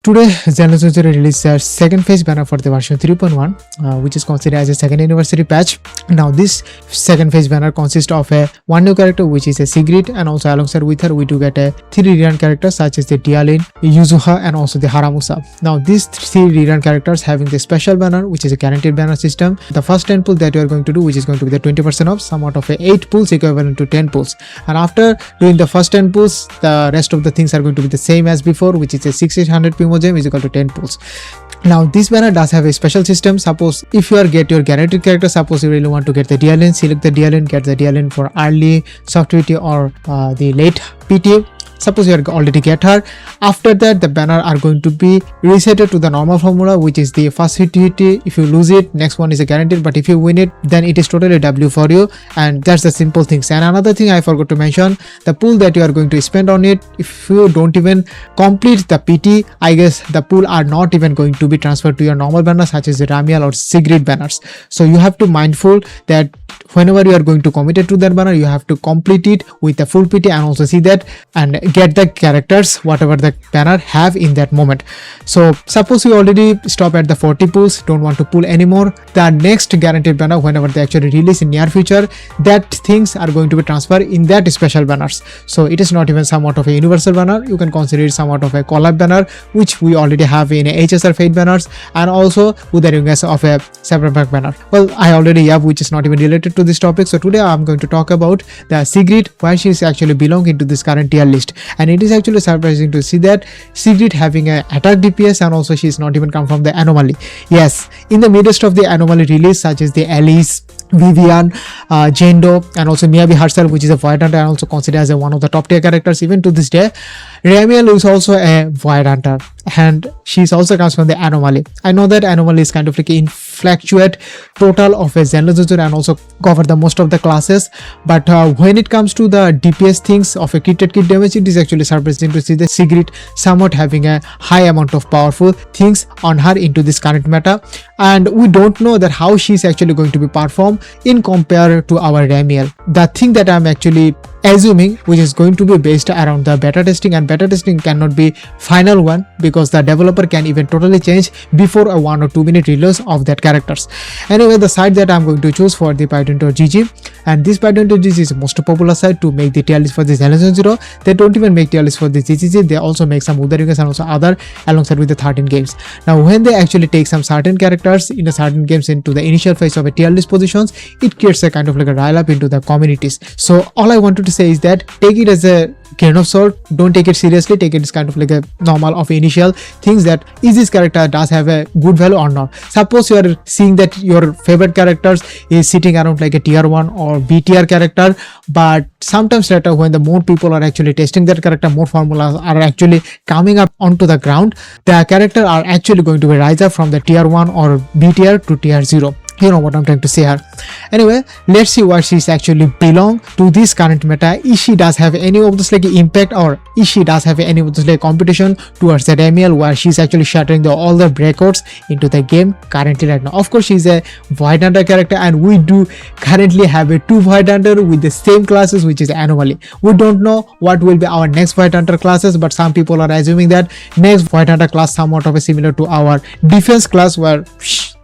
Today, ZZZ released their second phase banner for the version 3.1, which is considered as a second anniversary patch. Now, this second phase banner consists of one new character, which is a Sigrid, and also alongside with her, we do get a 3 rerun characters such as the Dialin, Yuzuha, and also the Haramusa. Now, these 3 rerun characters having the special banner, which is a guaranteed banner system. The first 10 pull that you are going to do, which is going to be the 20% off, somewhat of a 8 pulls equivalent to 10 pulls. And after doing the first 10 pulls, the rest of the things are going to be the same as before, which is a 6800 Pimo gem is equal to 10 pulls. Now this banner does have a special system. Suppose if you get your guaranteed character, suppose you really want to get the Dialin, select the Dialin, get the Dialin for early soft PT or the late PT. Suppose you already get her. After that, the banner are going to be resetted to the normal formula, which is the first hit. If you lose it, next one is a guaranteed, but if you win it, then it is totally W for you, and that's the simple things. And another thing I forgot to mention, the pool that you are going to spend on it, if you don't even complete the PT, I guess the pool are not even going to be transferred to your normal banner such as the Ramiel or Sigrid banners. So you have to mindful that whenever you are going to commit it to that banner, you have to complete it with the full PT and also see that and get the characters whatever the banner have in that moment. So suppose you already stop at the 40 pulls, don't want to pull anymore, the next guaranteed banner whenever they actually release in near future, that things are going to be transferred in that special banners. So it is not even somewhat of a universal banner, you can consider it somewhat of a collab banner, which we already have in HSR Fate banners and also with the ringness of a separate pack banner. Well, I already have, which is not even related to this topic. So today I'm going to talk about the Sigrid, why she is actually belonging to this current tier list. And it is actually surprising to see that Sigrid having a attack DPS and also she is not even come from the anomaly. Yes, in the midst of the anomaly release such as the Alice, Vivian, Jendo, and also Miyabi herself, which is a Void Hunter and also considered as one of the top tier characters even to this day. Ramiel is also a Void Hunter and she's also comes from the anomaly. I know that anomaly is kind of like a fluctuate total of a ZZZ and also cover the most of the classes, but when it comes to the DPS things of a crit damage, it is actually surprising to see the Sigrid somewhat having a high amount of powerful things on her into this current meta, and we don't know that how she's actually going to be perform in compare to our Ramiel. The thing that I'm actually assuming, which is going to be based around the beta testing, and beta testing cannot be final one because the developer can even totally change before a 1 or 2 minute release of that characters. Anyway, the site that I'm going to choose for the Python.gg, and this Python.gg is the most popular site to make the tier list for the ZZZ. They don't even make tier list for the ZZZ, they also make some other and also other alongside with the 13 games. Now when they actually take some certain characters in a certain games into the initial phase of a tier list positions, it creates a kind of like a rile up into the communities. So all I wanted to say is that take it as a grain of salt, don't take it seriously, take it as kind of like a normal of initial things that is this character does have a good value or not. Suppose you are seeing that your favorite characters is sitting around like a tier 1 or B tier character, but sometimes later when the more people are actually testing that character, more formulas are actually coming up onto the ground, the character are actually going to be rise up from the tier 1 or B tier to tier 0. You know what I'm trying to say here. Anyway, let's see what she's actually belong to this current meta. If she does have any of this like impact, or if she does have any of this like competition towards the Ramiel, where she's actually shattering all the breakouts into the game currently right now. Of course, she's a Void Hunter character, and we do currently have a 2 Void Hunter with the same classes, which is Anomaly. We don't know what will be our next Void Hunter classes, but some people are assuming that next Void Hunter class somewhat of a similar to our defense class, where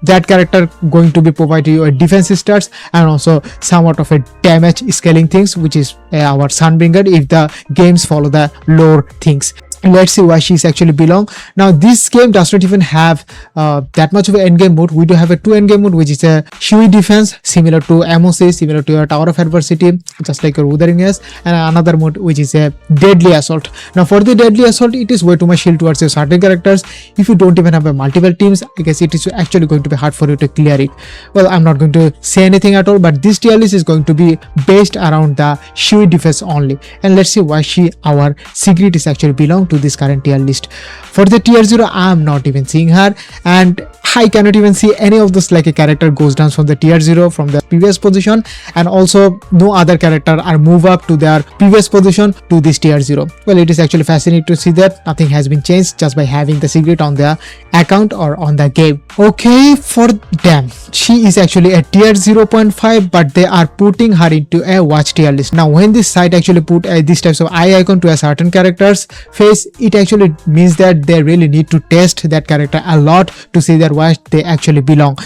that character going to be providing you a defense stats and also somewhat of a damage scaling things, which is our Sunbringer if the games follow the lore things. Let's see why she's actually belong. Now this game does not even have that much of an endgame mode. We do have a 2 endgame mode, which is a Shui defense similar to MOC, similar to your Tower of Adversity, just like your Wuthering Ace, and another mode which is a Deadly Assault. Now for the Deadly Assault, it is way too much shield towards your certain characters. If you don't even have a multiple teams, I guess it is actually going to be hard for you to clear it. Well, I'm not going to say anything at all, but this tier list is going to be based around the Shui defense only. And let's see why our Sigrid is actually belong to this current tier list. For the tier 0, I am not even seeing her, and I cannot even see any of those like a character goes down from the tier 0 from the previous position, and also no other character are move up to their previous position to this tier 0. Well, it is actually fascinating to see that nothing has been changed just by having the Sigrid on their account or on the game. Okay, for them, she is actually a tier 0.5, but they are putting her into a watch tier list. Now when this site actually put these types of eye icon to a certain character's face, it actually means that they really need to test that character a lot to see that where they actually belong.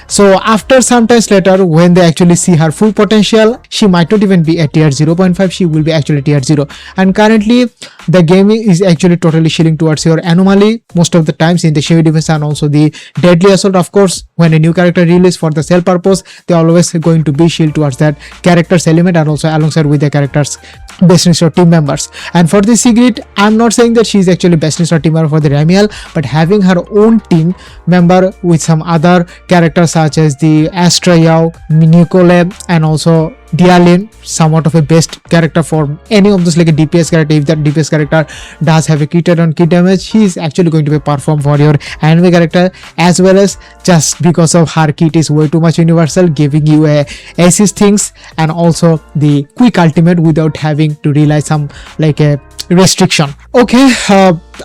So after some times later, when they actually see her full potential, she might not even be a tier 0.5, she will be actually tier 0. And currently the game is actually totally shielding towards your anomaly most of the times in the Shield defense and also the deadly assault. Of course, when a new character release for the sell purpose, they always going to be shield towards that character's element and also alongside with the character's best in team members. And for the Sigrid, I'm not saying that she's actually best in team member for the Ramiel, but having her own team member with some other characters such as the Astra Yao, Nicole, and also Dialin, somewhat of a best character for any of those like a DPS character. If that DPS character does have a crit on kit damage, he is actually going to be perform for your anime character, as well as just because of her kit is way too much universal, giving you a assist things and also the quick ultimate without having to rely some like a restriction. Okay,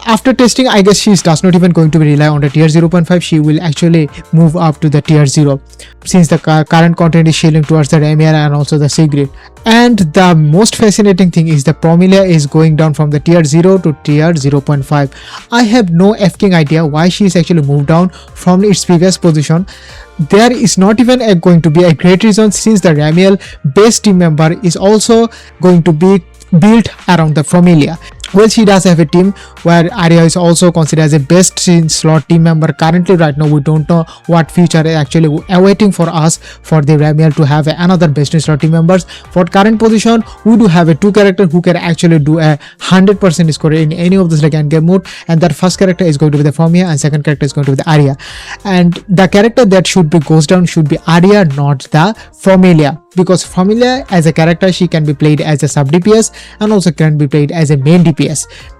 after testing, I guess she does not even going to rely on the tier 0.5. She will actually move up to the tier 0 since the current content is shielding towards the Ramiel and also the Sigrid. And the most fascinating thing is the Promilia is going down from the tier 0 to tier 0.5. I have no effing idea why she is actually moved down from its previous position. There is not even going to be a great reason, since the Ramiel base team member is also going to be built around the Promilia. Well, she does have a team where Arya is also considered as a best in slot team member. Currently, right now, we don't know what future is actually awaiting for us for the Ramiel to have another best in slot team members. For current position, we do have a two character who can actually do a 100% score in any of this like end game mode, and that first character is going to be the Formia and second character is going to be the Arya. And the character that should be goes down should be Arya, not the Familia, because Familia as a character, she can be played as a sub DPS and also can be played as a main DPS.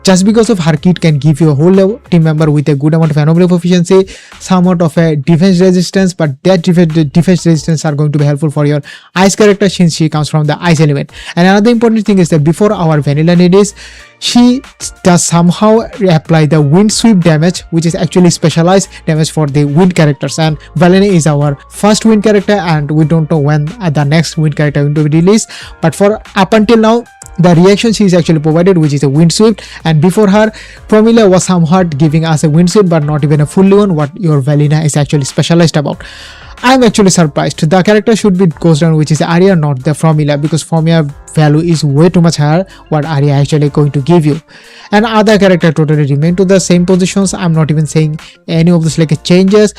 Just because of her kit can give you a whole team member with a good amount of anomaly proficiency, somewhat of a defense resistance, but that defense resistance are going to be helpful for your ice character since she comes from the ice element. And another important thing is that before our vanilla need is, she does somehow apply the wind sweep damage, which is actually specialized damage for the wind characters, and Valene is our first wind character and we don't know when the next wind character will be released, but for up until now the reaction she is actually provided, which is a wind sweep, and before her Promilia was somewhat giving us a wind sweep but not even a fully one, what your Valena is actually specialized about. I'm actually surprised. The character should be goes down, which is Arya, not the Formula, because Formula value is way too much higher what Arya actually going to give you. And other character totally remain to the same positions. I'm not even saying any of this like changes.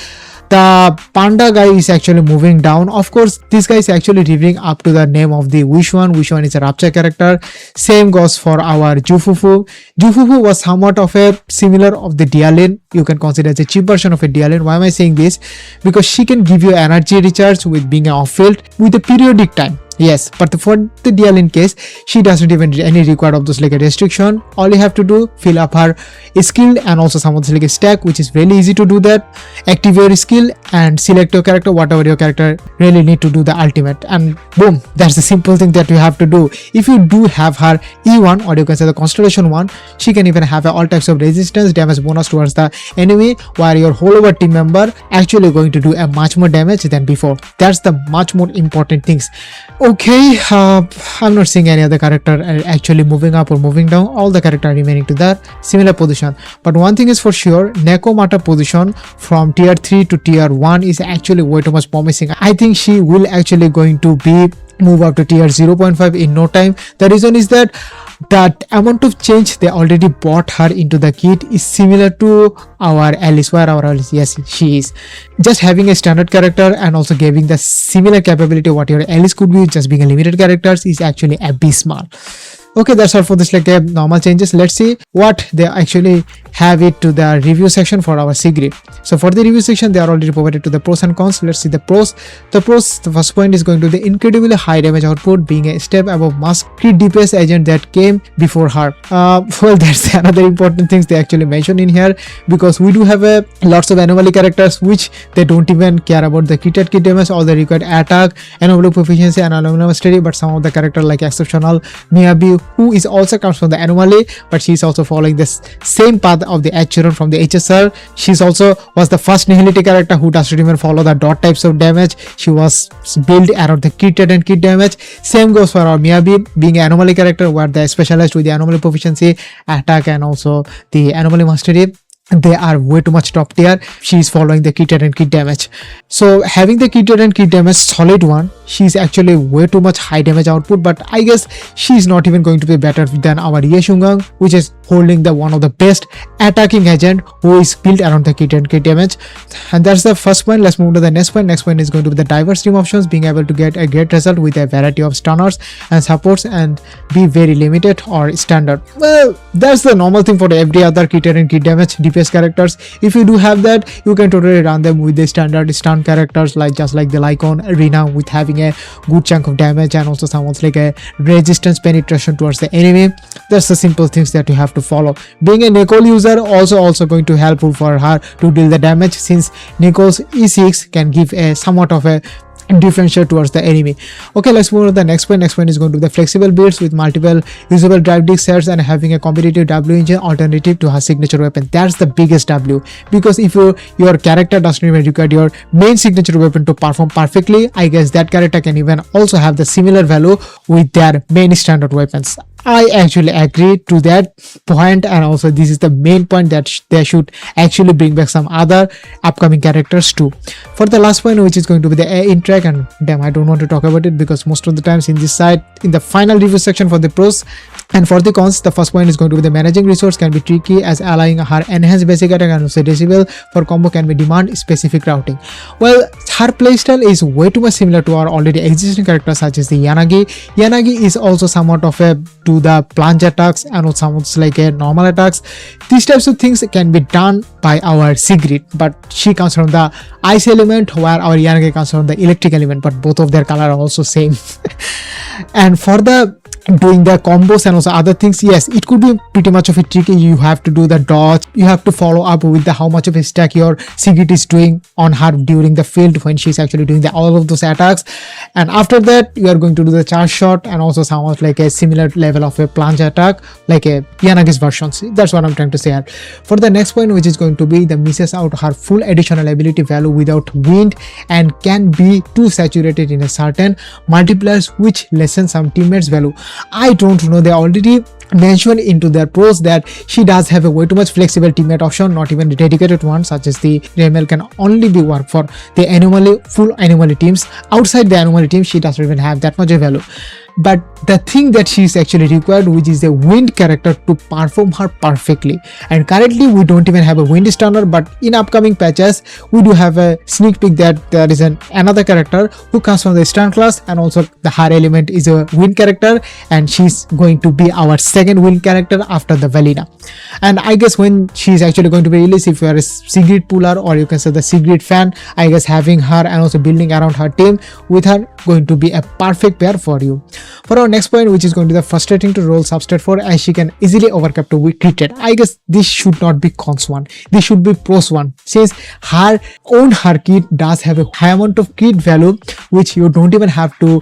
The Panda guy is actually moving down. Of course, this guy is actually living up to the name of the Wishuan. Wishuan is a Rapture character. Same goes for our Jufufu. Jufufu was somewhat of a similar of the Dialin. You can consider as a cheap version of a Dialin. Why am I saying this? Because she can give you energy recharge with being off field with a periodic time. Yes, but for the Dialin case, she doesn't even any require of those like a restriction. All you have to do, fill up her skill and also some of the like a stack, which is really easy to do that. Activate your skill and select your character, whatever your character really need to do the ultimate, and boom, that's the simple thing that you have to do. If you do have her E1, or you can say the Constellation 1, she can even have all types of resistance damage bonus towards the enemy, while your whole over team member actually going to do a much more damage than before. That's the much more important things. Okay, I'm not seeing any other character actually moving up or moving down. All the character remaining to that similar position. But one thing is for sure, Nekomata position from tier 3 to tier 1 is actually way too much promising. I think she will actually going to be move up to tier 0.5 in no time. The reason is that that amount of change they already bought her into the kit is similar to our Alice. Where our Alice? Yes, she is. Just having a standard character and also giving the similar capability what your Alice could be, just being a limited characters, is actually abysmal. Okay, that's all for this like normal changes. Let's see what they actually have it to the review section for our Sigrid. So for the review section, they are already provided to the pros and cons. Let's see the pros. The first point is going to the incredibly high damage output, being a step above mask crit DPS agent that came before her. Well, that's another important things they actually mention in here, because we do have lots of anomaly characters which they don't even care about the crit damage or the required attack, anomaly proficiency and anomaly mastery. But some of the character like exceptional Miyabi, who is also comes from the anomaly, but she's also following this same path of the H from the HSR. She's also was the first nihility character who doesn't even follow the dot types of damage. She was built around the crit and crit damage. Same goes for our Miyabi, being an anomaly character where they specialized with the anomaly proficiency, attack and also the anomaly mastery. They are way too much top tier. She is following the crit and crit damage. So having the crit and crit damage solid one, she's actually way too much high damage output, but I guess she's not even going to be better than our Yeshungang, which is holding the one of the best attacking agent who is built around the crit and crit damage. And that's the first point. Let's move to the next point. Next point is going to be the diverse team options, being able to get a great result with a variety of stunners and supports and be very limited or standard. Well, that's the normal thing for every other crit and crit damage DPS characters. If you do have that, you can totally run them with the standard stun characters like just like the Lycon Arena, with having a good chunk of damage and also someone's like a resistance penetration towards the enemy. That's the simple things that you have to follow. Being a Nicole user also going to helpful for her to deal the damage, since Nicole's E6 can give a somewhat of a differential towards the enemy. Okay, let's move on to the next point. Next point is going to be the flexible builds with multiple usable drive dig sets and having a competitive W engine alternative to her signature weapon. That's the biggest W, because if your character doesn't even require your main signature weapon to perform perfectly, I guess that character can even also have the similar value with their main standard weapons. I actually agree to that point, and also this is the main point that they should actually bring back some other upcoming characters too. For the last point, which is going to be the in track, and damn, I don't want to talk about it because most of the times in this side, in the final review section for the pros and for the cons, the first point is going to be the managing resource can be tricky, as allowing her enhanced basic attack and also decibel for combo can be demand specific routing. Well, her playstyle is way too much similar to our already existing characters such as the Yanagi. Yanagi is also somewhat of a do the plunge attacks and also sounds like a normal attacks. These types of things can be done by our Sigrid, but she comes from the ice element where our Yanagi comes from the electric element, but both of their color are also same. And for the doing the combos and also other things, yes, it could be pretty much of a tricky. You have to do the dodge, you have to follow up with the how much of a stack your Sigrid is doing on her during the field when she's actually doing the all of those attacks, and after that you are going to do the charge shot and also somewhat like a similar level of a plunge attack like a Yanagi's version. That's what I'm trying to say here. For the next point, which is going to be the misses out her full additional ability value without wind and can be too saturated in a certain multipliers, which lessen some teammates value. I don't know, they already mentioned into their pros that she does have a way too much flexible teammate option, not even the dedicated one, such as the Remel can only be work for the anomaly, full anomaly teams. Outside the anomaly team, she doesn't even have that much of value. But the thing that she is actually required, which is a wind character to perform her perfectly, and currently we don't even have a wind stunner, but in upcoming patches we do have a sneak peek that there is another character who comes from the stun class, and also the her element is a wind character, and she's going to be our second wind character after the Valina. And I guess when she's actually going to be released, if you are a Sigrid puller or you can say the Sigrid fan, I guess having her and also building around her team with her going to be a perfect pair for you. For our next point, which is going to be the frustrating to roll substat for, as she can easily overcap to be treated. I guess this should not be cons one, this should be pros one, since her kit does have a high amount of kit value, which you don't even have to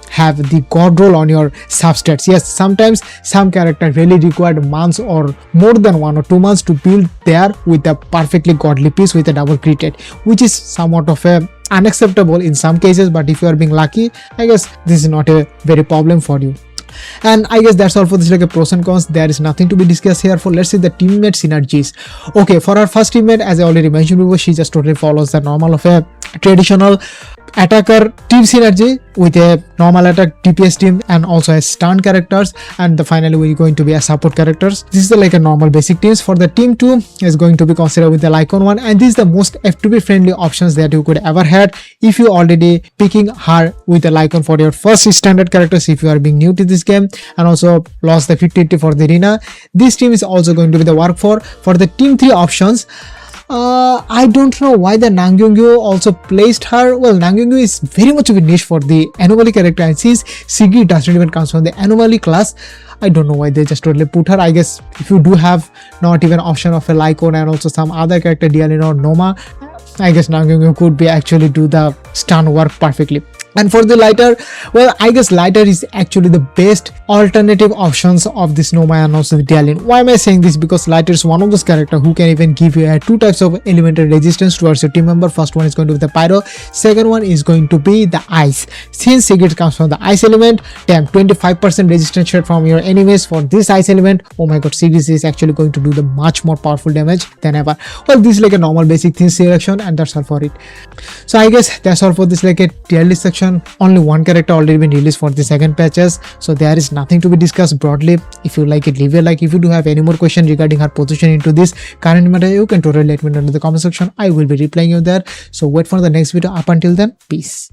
have the god roll on your substats. Yes, sometimes some character really required months or more than 1 or 2 months to build there with a perfectly godly piece with a double crit, which is somewhat of a unacceptable in some cases, but if you are being lucky, I guess this is not a very problem for you. And I guess that's all for this like a pros and cons. There is nothing to be discussed here. For let's see the teammate synergies. Okay, for our first teammate, as I already mentioned before, she just totally follows the normal of a traditional attacker team synergy with a normal attack DPS team and also a stun characters, and the finally we're going to be a support characters. This is like a normal basic teams. For the team 2 is going to be considered with the Lycon one, and this is the most FTP friendly options that you could ever had if you already picking her with the Lycon for your first standard characters if you are being new to this game, and also lost the 50 for the arena. This team is also going to be the work for the team 3 options. I don't know why the Nangyongyu also placed her. Well, Nangyongyu is very much of a niche for the anomaly character, and since Sigrid doesn't even come from the anomaly class, I don't know why they just totally put her. I guess if you do have not even option of a Lycon and also some other character Dialin or Noma, I guess Nangyongyu could be actually do the stun work perfectly. And for the lighter, well, I guess lighter is actually the best alternative options of this Noma and also the Dialin. Why am I saying this? Because lighter is one of those characters who can even give you two types of elemental resistance towards your team member. First one is going to be the pyro, second one is going to be the ice. Since Sigrid comes from the ice element, damn, 25% resistance share from your enemies for this ice element. Oh my god, Sigrid is actually going to do the much more powerful damage than ever. Well, this is like a normal basic thing selection, and that's all for it. So I guess that's all for this like a tier list section. Only one character already been released for the second patches, so there is nothing to be discussed broadly. If you like it, leave a like. If you do have any more questions regarding her position into this current meta, you can totally let me know in the comment section. I will be replying you there. So wait for the next video. Up until then, peace.